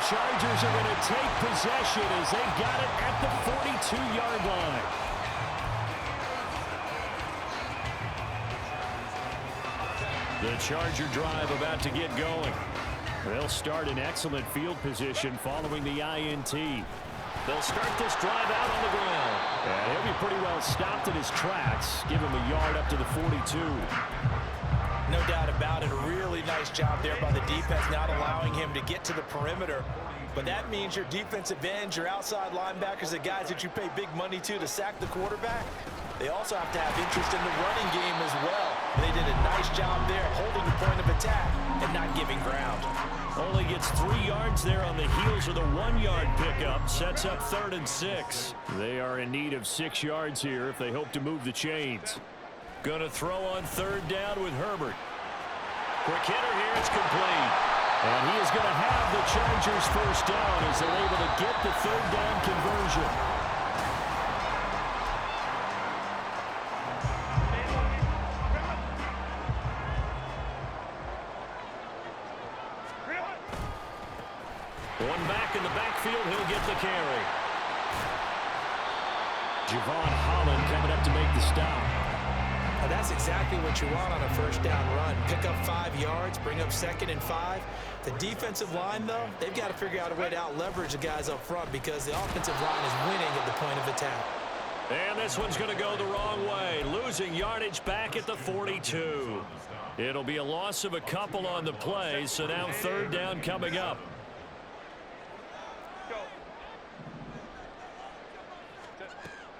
Chargers are going to take possession as they got it at the 42-yard line. The Charger drive about to get going. They'll start in excellent field position following the INT. They'll start this drive out on the ground. And he'll be pretty well stopped in his tracks. Give him a yard up to the 42. No doubt about it. A really nice job there by the defense, not allowing him to get to the perimeter. But that means your defensive ends, your outside linebackers, the guys that you pay big money to sack the quarterback, they also have to have interest in the running game as well. They did a nice job there holding the point of attack and not giving ground. Only gets 3 yards there on the heels of the 1-yard pickup. Sets up 3rd and 6. They are in need of 6 yards here if they hope to move the chains. Going to throw on 3rd down with Herbert. Quick hitter here, it's complete. And he is going to have the Chargers first down as they're able to get the 3rd down conversion. One back in the backfield, he'll get the carry. Javon Holland coming up to make the stop. Now that's exactly what you want on a first down run. Pick up 5 yards, bring up 2nd and 5. The defensive line, though, they've got to figure out a way to out-leverage the guys up front because the offensive line is winning at the point of attack. And this one's going to go the wrong way. Losing yardage back at the 42. It'll be a loss of a couple on the play, so now 3rd down coming up.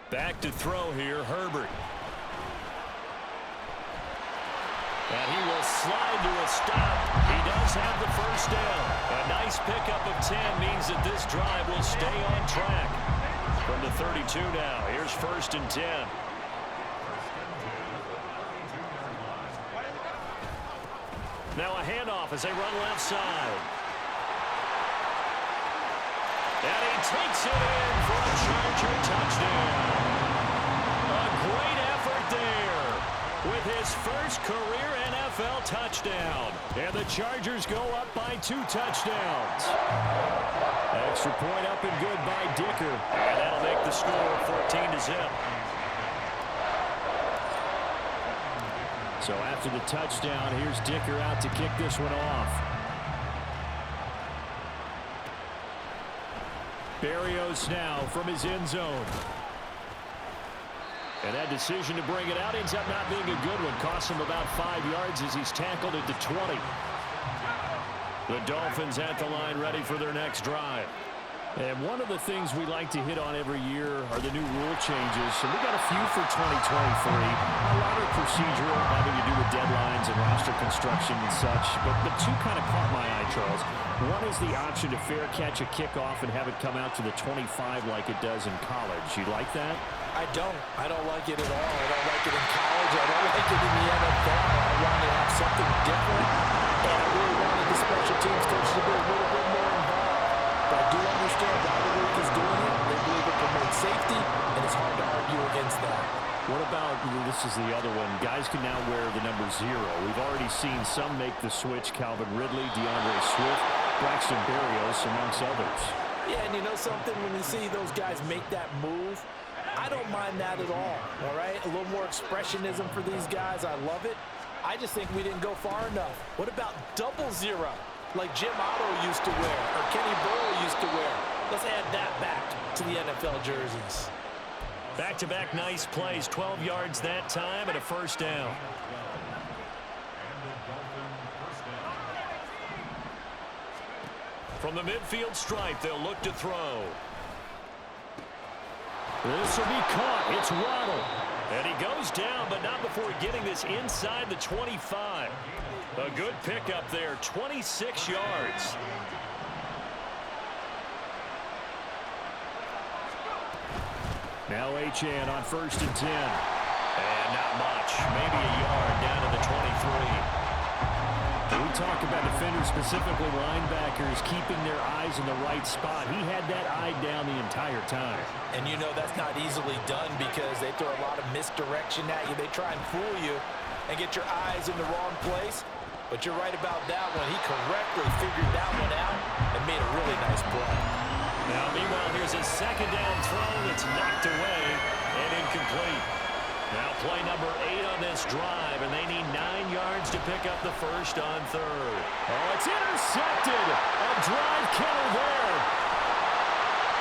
Back to throw here, Herbert. And he will slide to a stop. He does have the first down. A nice pickup of 10 means that this drive will stay on track. From the 32 now, here's 1st and 10. Now a handoff as they run left side. And he takes it in for a Charger touchdown. A great effort there with his first career NFL touchdown. And the Chargers go up by 2 touchdowns. Extra point up and good by Dicker. And that'll make the score 14-0. So after the touchdown, here's Dicker out to kick this one off. Berrios now from his end zone. And that decision to bring it out ends up not being a good one. Costs him about 5 yards as he's tackled at the 20. The Dolphins at the line ready for their next drive. And one of the things we like to hit on every year are the new rule changes. And we got a few for 2023. A lot are procedural, having to do with deadlines and roster construction and such. But 2 kind of caught my eye, Charles. One is the option to fair catch a kickoff and have it come out to the 25 like it does in college. You like that? I don't like it at all. I don't like it in college. I don't like it in the NFL. I want to have something different. And I really wanted the special teams coach to be a little bit more involved. But I do understand why the league is doing it. They believe it promotes safety, and it's hard to argue against that. What about, this is the other one, guys can now wear the number 0. We've already seen some make the switch. Calvin Ridley, DeAndre Swift, Braxton Berrios, amongst others. Yeah, and you know something? When you see those guys make that move, I don't mind that at all right? A little more expressionism for these guys. I love it. I just think we didn't go far enough. What about 000, like Jim Otto used to wear or Kenny Burrow used to wear? Let's add that back to the NFL jerseys. Back-to-back nice plays, 12 yards that time and a first down. From the midfield stripe, they'll look to throw. This will be caught. It's Waddle. And he goes down, but not before getting this inside the 25. A good pickup there, 26 yards. Now Achane on 1st and 10. And not much. Maybe a yard down to the 23. We talk about defenders, specifically linebackers, keeping their eyes in the right spot. He had that eye down the entire time. And you know that's not easily done because they throw a lot of misdirection at you. They try and fool you and get your eyes in the wrong place. But you're right about that one. He correctly figured that one out and made a really nice second down throw that's knocked away and incomplete. Now play number 8 on this drive, and they need 9 yards to pick up the first on third. Oh, it's intercepted. A drive killer there.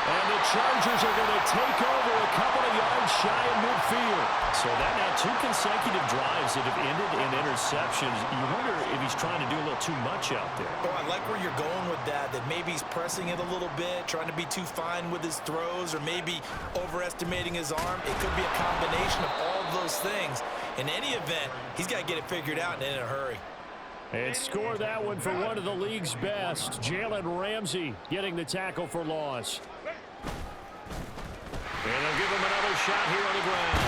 And the Chargers are going to take over a couple of yards shy of midfield. So that now 2 consecutive drives that have ended in interceptions. You wonder if he's trying to do a little too much out there. Oh, I like where you're going with that maybe he's pressing it a little bit, trying to be too fine with his throws, or maybe overestimating his arm. It could be a combination of all of those things. In any event, he's got to get it figured out and in a hurry. And score that one for one of the league's best. Jalen Ramsey getting the tackle for loss. And they'll give him another shot here on the ground.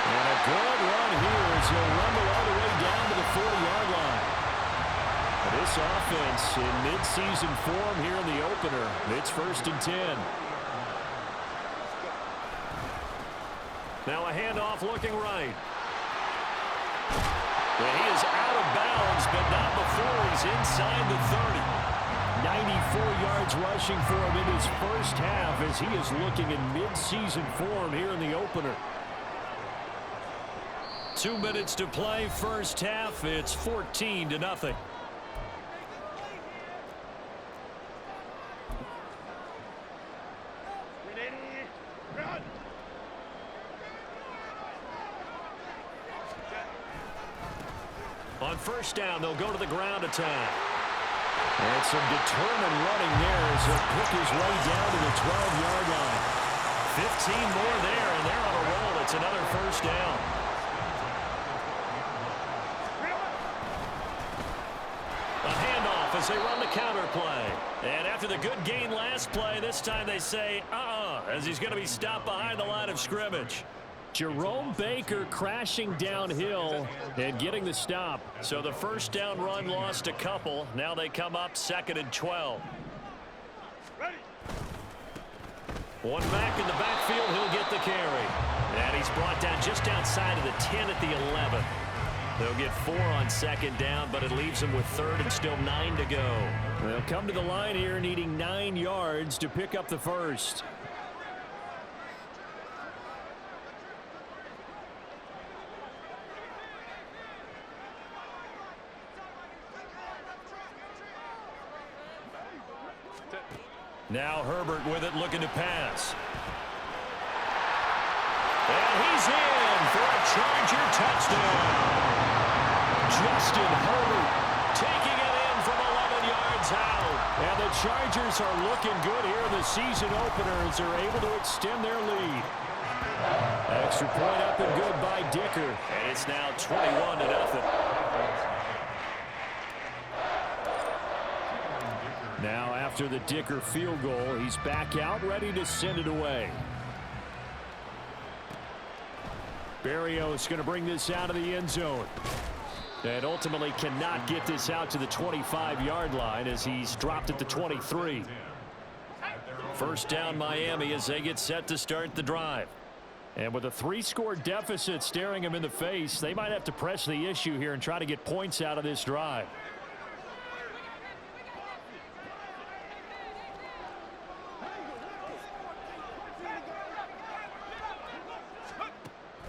And a good run here as he'll rumble all the way down to the 40-yard line. This offense in midseason form here in the opener. It's 1st and 10. Now a handoff looking right. And he is out of bounds, but not before he's inside the 30. 94 yards rushing for him in his first half as he is looking in mid-season form here in the opener. 2 minutes to play, first half. It's 14-0. On first down, they'll go to the ground attack. And some determined running there as he'll pick his way down to the 12-yard line. 15 more there, and they're on a roll. It's another first down. A handoff as they run the counter play. And after the good gain last play, this time they say, as he's going to be stopped behind the line of scrimmage. Jerome Baker crashing downhill and getting the stop. So the first down run lost a couple. Now they come up 2nd and 12. One back in the backfield. He'll get the carry. And he's brought down just outside of the 10 at the 11. They'll get 4 on 2nd down, but it leaves them with 3rd and still 9 to go. They'll come to the line here needing 9 yards to pick up the first. Now Herbert with it, looking to pass. And he's in for a Charger touchdown. Justin Herbert taking it in from 11 yards out. And the Chargers are looking good here in the season opener as they're able to extend their lead. Extra point up and good by Dicker. And it's now 21-0. Now after the Dicker field goal, he's back out ready to send it away. Berrios going to bring this out of the end zone. And ultimately cannot get this out to the 25-yard line as he's dropped at the 23. First down Miami as they get set to start the drive. And with a 3-score deficit staring him in the face, they might have to press the issue here and try to get points out of this drive.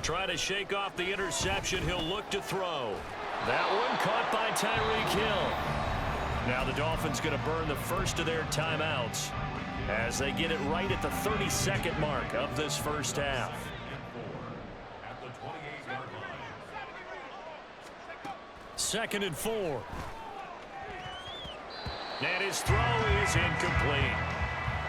Trying to shake off the interception. He'll look to throw. That one caught by Tyreek Hill. Now the Dolphins going to burn the first of their timeouts as they get it right at the 32nd mark of this first half. Second and 4. And his throw is incomplete.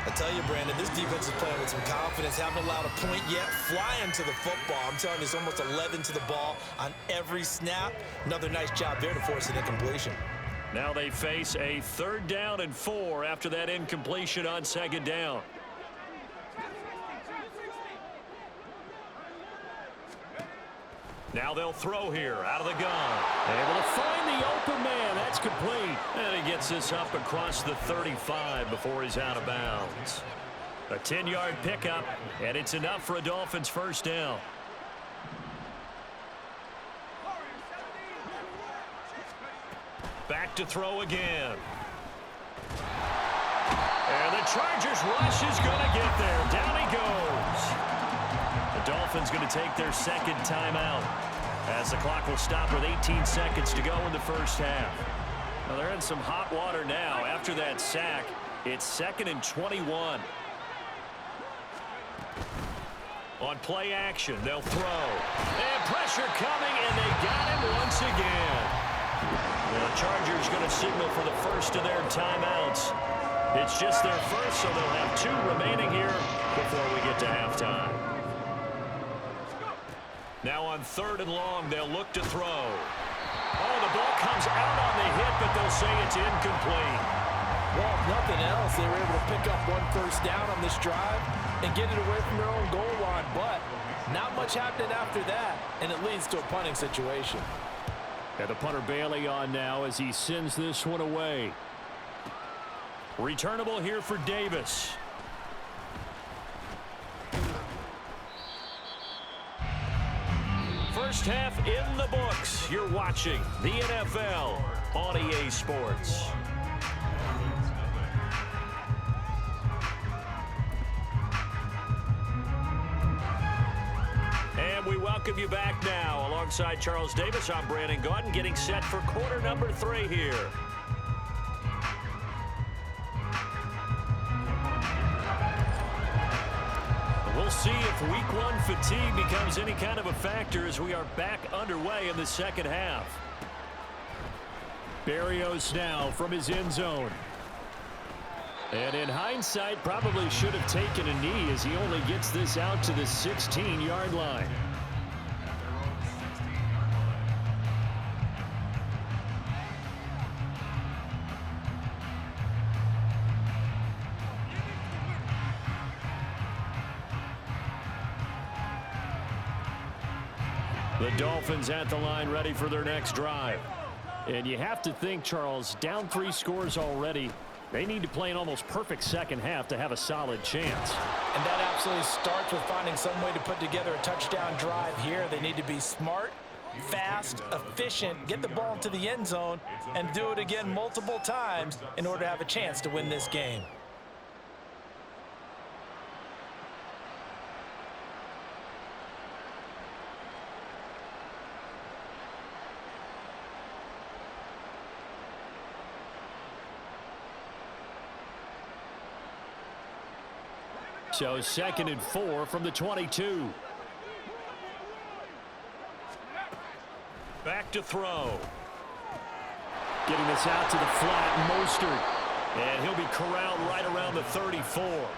I tell you, Brandon, this defense is playing with some confidence. Haven't allowed a point yet. Flying to the football. I'm telling you, it's almost 11 to the ball on every snap. Another nice job there to force an incompletion. Now they face a 3rd down and 4 after that incompletion on 2nd down. Now they'll throw here out of the gun. Able to find the open man. That's complete. And he gets this up across the 35 before he's out of bounds. A 10-yard pickup, and it's enough for a Dolphins first down. Back to throw again. And the Chargers rush is going to get there. Down he goes. The Dolphins going to take their second timeout as the clock will stop with 18 seconds to go in the first half. Well, they're in some hot water now. After that sack, it's 2nd and 21. On play action, they'll throw. And pressure coming, and they got him once again. The Chargers going to signal for the first of their timeouts. It's just their first, so they'll have 2 remaining here before we get to halftime. Now on 3rd and long, they'll look to throw. Oh, the ball comes out on the hit, but they'll say it's incomplete. Well, if nothing else, they were able to pick up 1 first down on this drive and get it away from their own goal line. But not much happened after that, and it leads to a punting situation. And the punter Bailey on now as he sends this one away. Returnable here for Davis. First half in the books. You're watching the NFL on EA Sports. And we welcome you back now. Alongside Charles Davis, I'm Brandon Gaudin, getting set for quarter number 3 here. We'll see if Week 1 fatigue becomes any kind of a factor as we are back underway in the second half. Berrios now from his end zone. And in hindsight, probably should have taken a knee as he only gets this out to the 16-yard line. The Dolphins at the line ready for their next drive. And you have to think, Charles, down 3 scores already. They need to play an almost perfect second half to have a solid chance. And that absolutely starts with finding some way to put together a touchdown drive here. They need to be smart, fast, efficient, get the ball into the end zone, and do it again multiple times in order to have a chance to win this game. So 2nd and 4 from the 22. Back to throw. Getting this out to the flat, Mostert. And he'll be corralled right around the 34.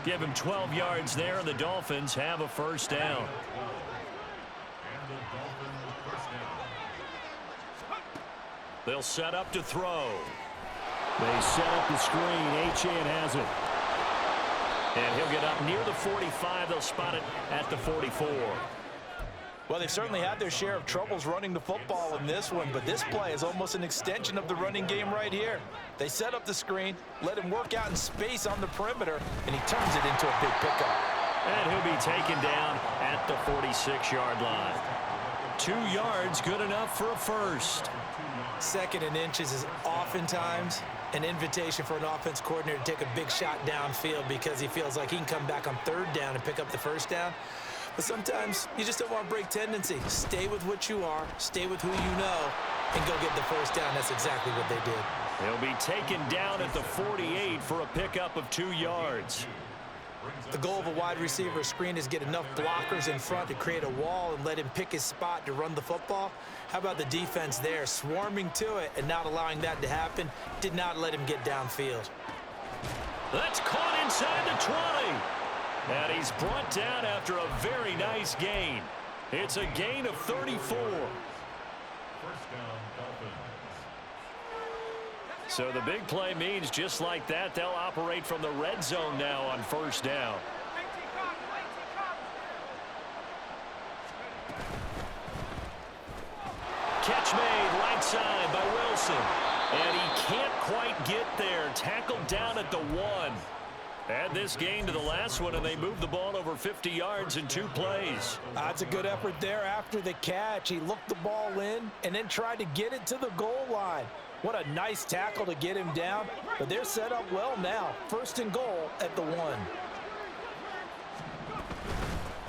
Give him 12 yards there, and the Dolphins have a first down. They'll set up to throw. They set up the screen. Achane has it. And he'll get up near the 45. They'll spot it at the 44. Well, they've certainly had their share of troubles running the football in this one, but this play is almost an extension of the running game right here. They set up the screen, let him work out in space on the perimeter, and he turns it into a big pickup. And he'll be taken down at the 46-yard line. 2 yards, good enough for a first. 2nd and inches is oftentimes an invitation for an offense coordinator to take a big shot downfield because he feels like he can come back on 3rd down and pick up the first down. But sometimes you just don't want to break tendency. Stay with what you are, stay with who you know, and go get the first down. That's exactly what they did. He'll be taken down at the 48 for a pickup of 2 yards. The goal of a wide receiver screen is get enough blockers in front to create a wall and let him pick his spot to run the football. How about the defense there, swarming to it and not allowing that to happen? Did not let him get downfield. That's caught inside the 20. And he's brought down after a very nice gain. It's a gain of 34. First down, Dolphins. So the big play means just like that, they'll operate from the red zone now on first down. Catch made right side by Wilson. And he can't quite get there. Tackled down at the 1. Add this gain to the last one, and they moved the ball over 50 yards in 2 plays. That's a good effort there after the catch. He looked the ball in and then tried to get it to the goal line. What a nice tackle to get him down, but they're set up well now. 1st and goal at the 1.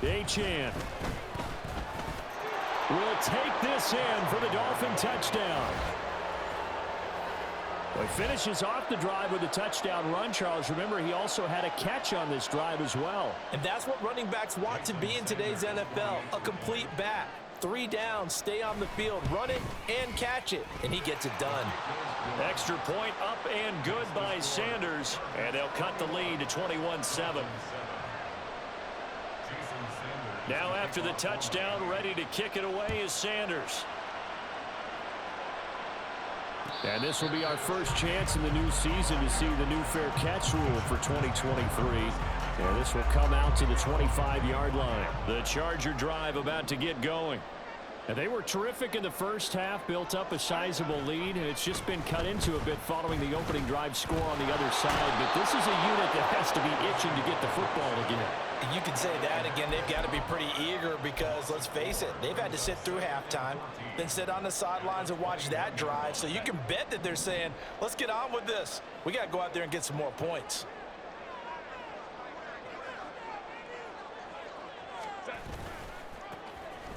Achane will take this in for the Dolphin touchdown. He finishes off the drive with a touchdown run, Charles. Remember, he also had a catch on this drive as well. And that's what running backs want to be in today's NFL, a complete back. 3 downs, stay on the field, run it, and catch it, and he gets it done. Extra point up and good by Sanders, and they'll cut the lead to 21-7. Now after the touchdown, ready to kick it away is Sanders. And this will be our first chance in the new season to see the new fair catch rule for 2023. And this will come out to the 25-yard line. The Charger drive about to get going. And they were terrific in the first half, built up a sizable lead, and it's just been cut into a bit following the opening drive score on the other side. But this is a unit that has to be itching to get the football again. You can say that again. They've got to be pretty eager because, let's face it, they've had to sit through halftime, then sit on the sidelines and watch that drive. So you can bet that they're saying, let's get on with this. We got to go out there and get some more points.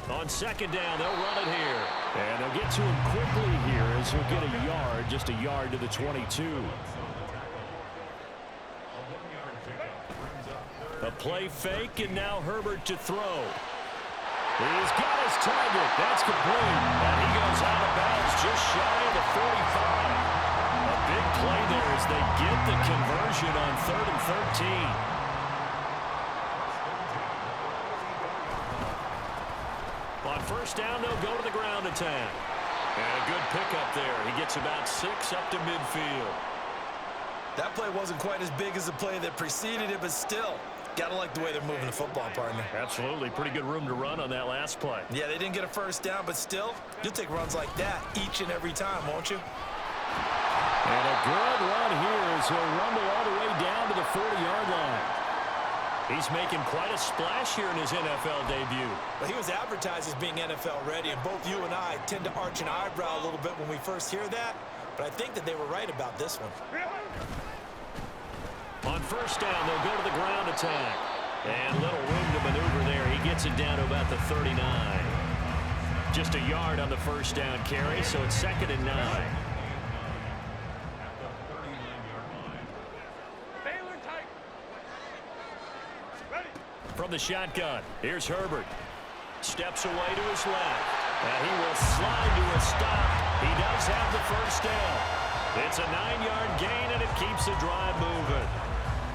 On 2nd down, they'll run it here. And they'll get to him quickly here as he'll get a yard, just a yard to the 22. A play fake, and now Herbert to throw. He's got his target. That's complete. And he goes out of bounds just shy of the 45. A big play there as they get the conversion on 3rd and 13. On 1st down, they'll go to the ground attack. And a good pickup there. He gets about 6 up to midfield. That play wasn't quite as big as the play that preceded it, but still, got to like the way they're moving the football, partner. Absolutely. Pretty good room to run on that last play. Yeah, they didn't get a 1st down, but still, you'll take runs like that each and every time, won't you? And a good run here as he'll rumble all the way down to the 40-yard line. He's making quite a splash here in his NFL debut. Well, he was advertised as being NFL ready, and both you and I tend to arch an eyebrow a little bit when we first hear that, but I think that they were right about this one. On 1st down, they'll go to the ground attack. And little room to maneuver there. He gets it down to about the 39. Just a yard on the 1st down carry, so it's 2nd and 9. From the shotgun, here's Herbert. Steps away to his left. And he will slide to a stop. He does have the 1st down. It's a 9-yard gain, and it keeps the drive moving.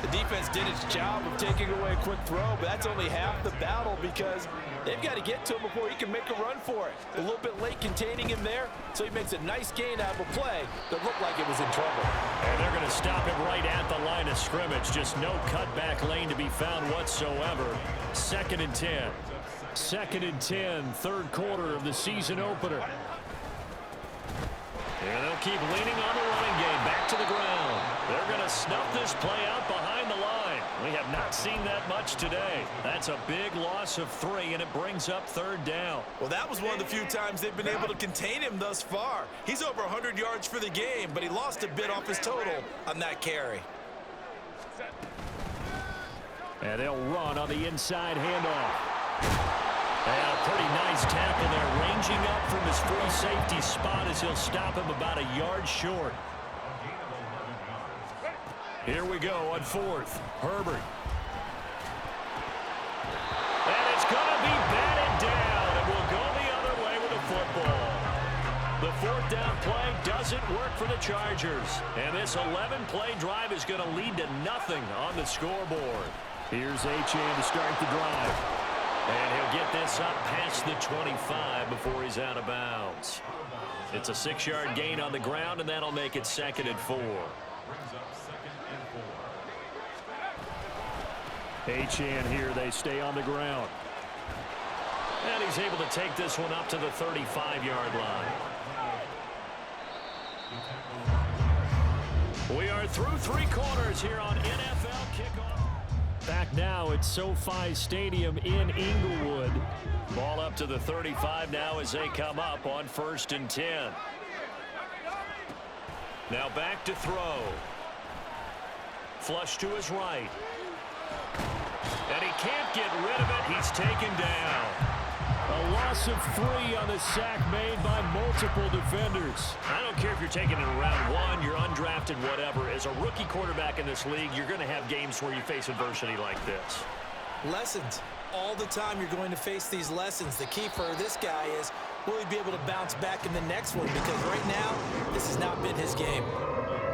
The defense did its job of taking away a quick throw, but that's only half the battle because they've got to get to him before he can make a run for it. A little bit late containing him there, so he makes a nice gain out of a play that looked like it was in trouble. And they're going to stop him right at the line of scrimmage. Just no cutback lane to be found whatsoever. 2nd and 10. 2nd and 10, 3rd quarter of the season opener. And they'll keep leaning on the running game back to the ground. They're going to snuff this play out behind the line. We have not seen that much today. That's a big loss of 3, and it brings up 3rd down. Well, that was one of the few times they've been able to contain him thus far. He's over 100 yards for the game, but he lost a bit off his total on that carry. And they'll run on the inside handoff. And a pretty nice tackle there, ranging up from his free safety spot as he'll stop him about a yard short. Here we go on 4th. Herbert. And it's going to be batted down, and we'll go the other way with the football. The 4th down play doesn't work for the Chargers. And this 11-play drive is going to lead to nothing on the scoreboard. Here's Achane to start the drive. And he'll get this up past the 25 before he's out of bounds. It's a 6-yard gain on the ground, and that'll make it 2nd and 4. Achane here, they stay on the ground. And he's able to take this one up to the 35-yard line. We are through 3 quarters here on NFL Kickoff. Back now at SoFi Stadium in Inglewood. Ball up to the 35 now as they come up on 1st and 10. Now back to throw. Flush to his right. And he can't get rid of it. He's taken down. A loss of 3 on the sack made by multiple defenders. I don't care if you're taking it in round 1, you're undrafted, whatever. As a rookie quarterback in this league, you're going to have games where you face adversity like this. Lessons. All the time you're going to face these lessons. The key for this guy is, will he be able to bounce back in the next one? Because right now, this has not been his game.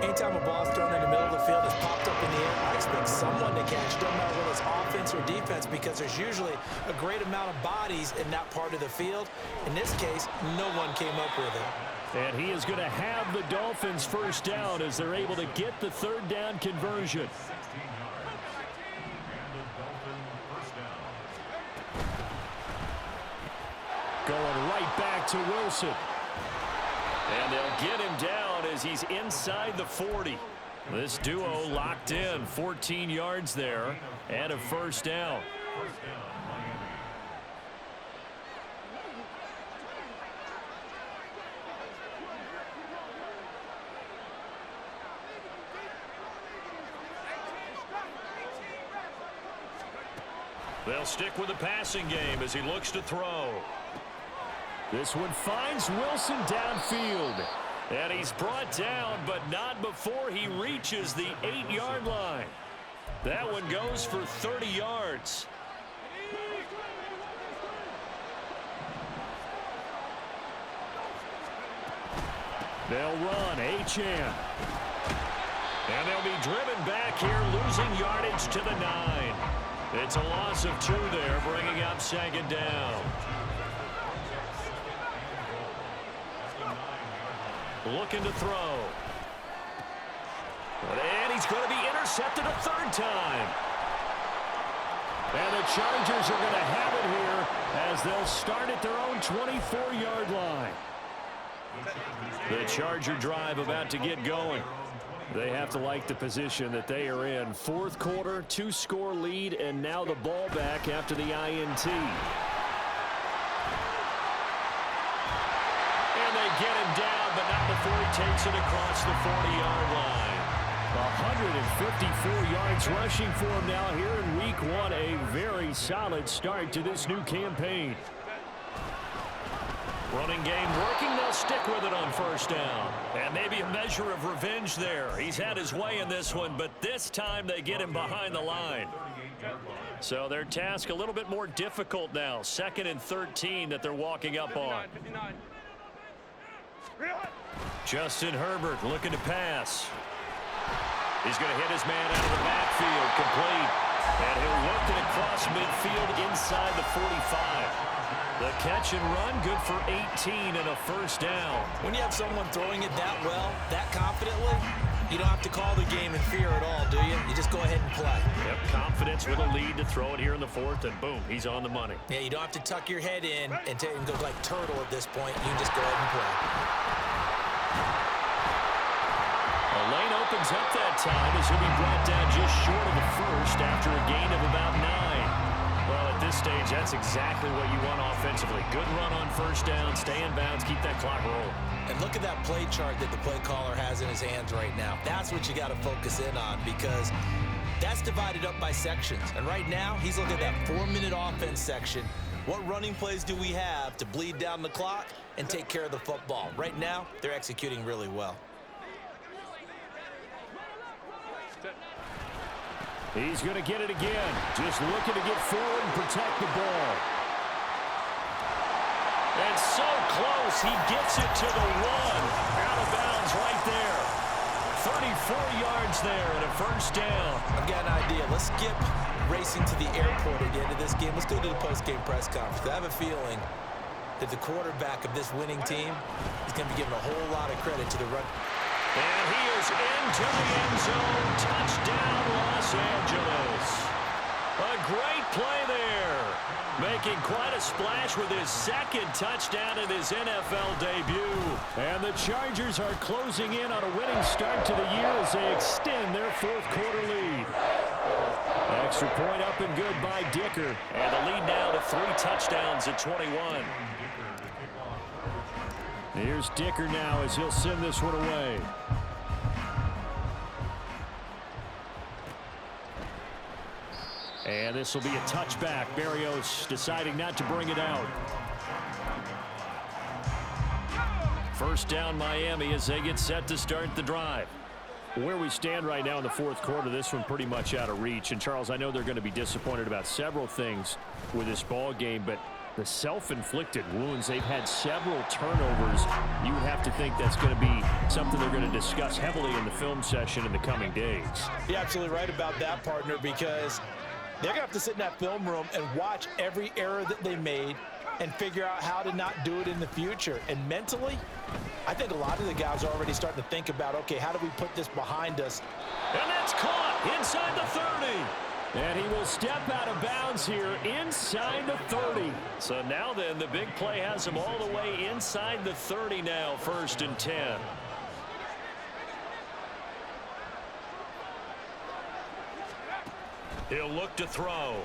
Anytime a ball's thrown in the middle of the field, it's popped up in the air, I expect someone to catch, no matter whether it's offense or defense, because there's usually a great amount of bodies in that part of the field. In this case, no one came up with it. And he is going to have the Dolphins first down as they're able to get the third down conversion. Going right back to Wilson. And they'll get him down as he's inside the 40. This duo locked in, 14 yards there and a first down. They'll stick with the passing game as he looks to throw. This one finds Wilson downfield. And he's brought down, but not before he reaches the 8-yard line. That one goes for 30 yards. They'll run Achane. And they'll be driven back here, losing yardage to the 9. It's a loss of 2 there, bringing up second down. Looking to throw. And he's going to be intercepted a 3rd time. And the Chargers are going to have it here as they'll start at their own 24-yard line. The Charger drive about to get going. They have to like the position that they are in. 4th quarter, 2-score lead, and now the ball back after the INT. And they get him down, but not before he takes it across the 40-yard line. 154 yards rushing for him now here in Week 1. A very solid start to this new campaign. Running game working. They'll stick with it on first down. And maybe a measure of revenge there. He's had his way in this one, but this time they get him behind the line. So their task a little bit more difficult now. 2nd and 13 that they're walking up on. Justin Herbert looking to pass. He's going to hit his man out of the backfield, complete. And he'll work it across midfield inside the 45. The catch and run, good for 18 and a first down. When you have someone throwing it that well, that confidently, you don't have to call the game in fear at all, do you? You just go ahead and play. Yep, confidence with a lead to throw it here in the 4th, and boom, he's on the money. Yeah, you don't have to tuck your head in and go like turtle at this point. You can just go ahead and play. The lane opens up that time as he'll be brought down just short of the 1st after a gain of about 9. Well, at this stage, that's exactly what you want offensively. Good run on first down, stay in bounds, keep that clock rolling. And look at that play chart that the play caller has in his hands right now. That's what you got to focus in on, because that's divided up by sections. And right now, he's looking at that 4-minute offense section. What running plays do we have to bleed down the clock and take care of the football? Right now, they're executing really well. He's going to get it again. Just looking to get forward and protect the ball. And so close, he gets it to the 1. Out of bounds right there. 34 yards there and a first down. I've got an idea. Let's skip racing to the airport at the end of this game. Let's go to the post-game press conference. I have a feeling that the quarterback of this winning team is going to be given a whole lot of credit to the run. And he is into the end zone. Touchdown, Los Angeles. A great play there. Making quite a splash with his 2nd touchdown in his NFL debut. And the Chargers are closing in on a winning start to the year as they extend their 4th quarter lead. Extra point up and good by Dicker. And the lead now to 3 touchdowns at 21. Here's Dicker now as he'll send this one away. And this will be a touchback. Berrios deciding not to bring it out. First down Miami as they get set to start the drive. Where we stand right now in the fourth quarter, this one pretty much out of reach. And, Charles, I know they're going to be disappointed about several things with this ball game, but the self-inflicted wounds, they've had several turnovers. You would have to think that's going to be something they're going to discuss heavily in the film session in the coming days. You're absolutely right about that, partner, because they're going to have to sit in that film room and watch every error that they made and figure out how to not do it in the future. And mentally, I think a lot of the guys are already starting to think about, okay, how do we put this behind us? And that's caught inside the 30. And he will step out of bounds here inside the 30. So now then, the big play has him all the way inside the 30 now, 1st and 10. He'll look to throw.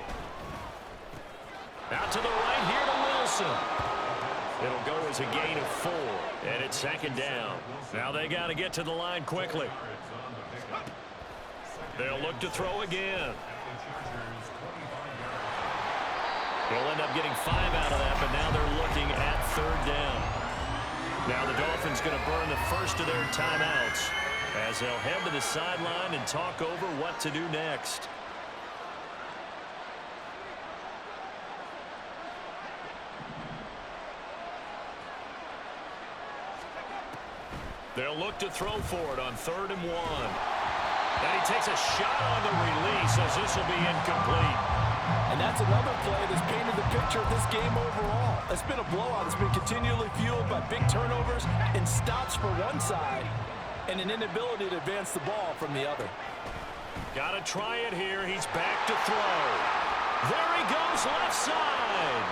Out to the right here to Wilson. It'll go as a gain of 4, and it's 2nd down. Now they got to get to the line quickly. They'll look to throw again. He'll end up getting 5 out of that, but now they're looking at 3rd down. Now the Dolphins going to burn the first of their timeouts as they'll head to the sideline and talk over what to do next. They'll look to throw for it on 3rd and 1. And he takes a shot on the release as this will be incomplete. And that's another play that's painted the picture of this game overall. It's been a blowout. It's been continually fueled by big turnovers and stops for one side and an inability to advance the ball from the other. Got to try it here. He's back to throw. There he goes, left side.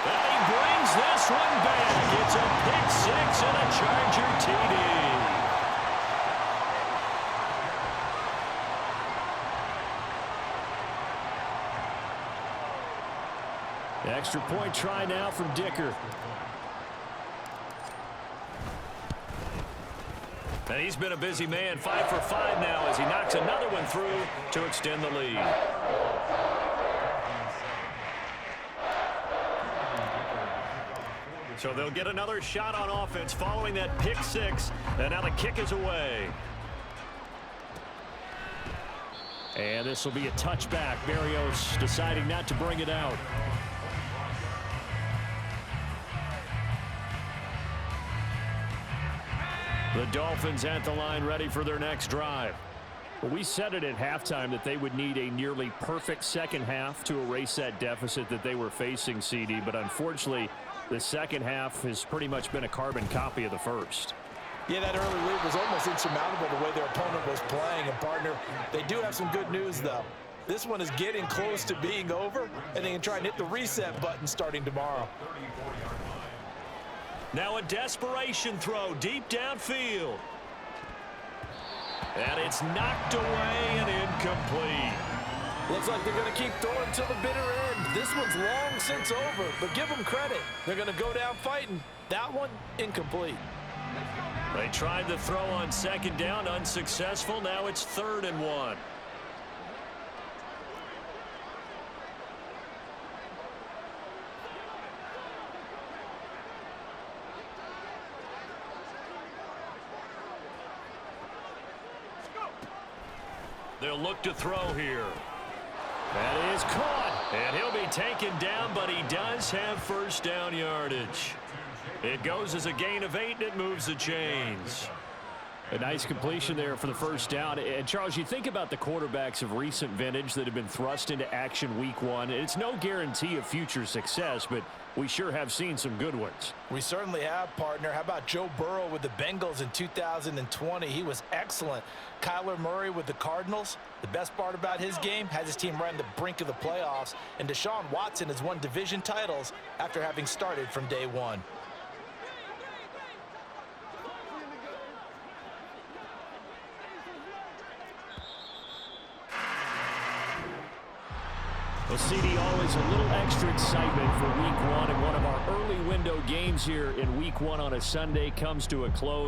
And he brings this one back. It's a pick 6 and a Charger TD. Extra point try now from Dicker. And he's been a busy man, 5 for 5 now as he knocks another one through to extend the lead. So they'll get another shot on offense following that pick 6, and now the kick is away. And this will be a touchback. Berrios deciding not to bring it out. The Dolphins at the line ready for their next drive. Well, we said it at halftime that they would need a nearly perfect second half to erase that deficit that they were facing, CD, but unfortunately the second half has pretty much been a carbon copy of the first. Yeah, that early lead was almost insurmountable the way their opponent was playing. And, partner, they do have some good news, though. This one is getting close to being over, and they can try and hit the reset button starting tomorrow. Now a desperation throw deep downfield. And it's knocked away and incomplete. Looks like they're going to keep throwing until the bitter end. This one's long since over, but give them credit. They're going to go down fighting. That one, incomplete. They tried the throw on 2nd down, unsuccessful. Now it's 3rd and 1. They'll look to throw here. That is caught, and he'll be taken down, but he does have 1st down yardage. It goes as a gain of 8, and it moves the chains. A nice completion there for the 1st down. And, Charles, you think about the quarterbacks of recent vintage that have been thrust into action week 1. It's no guarantee of future success, but we sure have seen some good ones. We certainly have, partner. How about Joe Burrow with the Bengals in 2020? He was excellent. Kyler Murray with the Cardinals. The best part about his game, has his team right on the brink of the playoffs. And Deshaun Watson has won division titles after having started from day 1. Well, CD, always a little extra excitement for week 1, and one of our early window games here in week 1 on a Sunday comes to a close.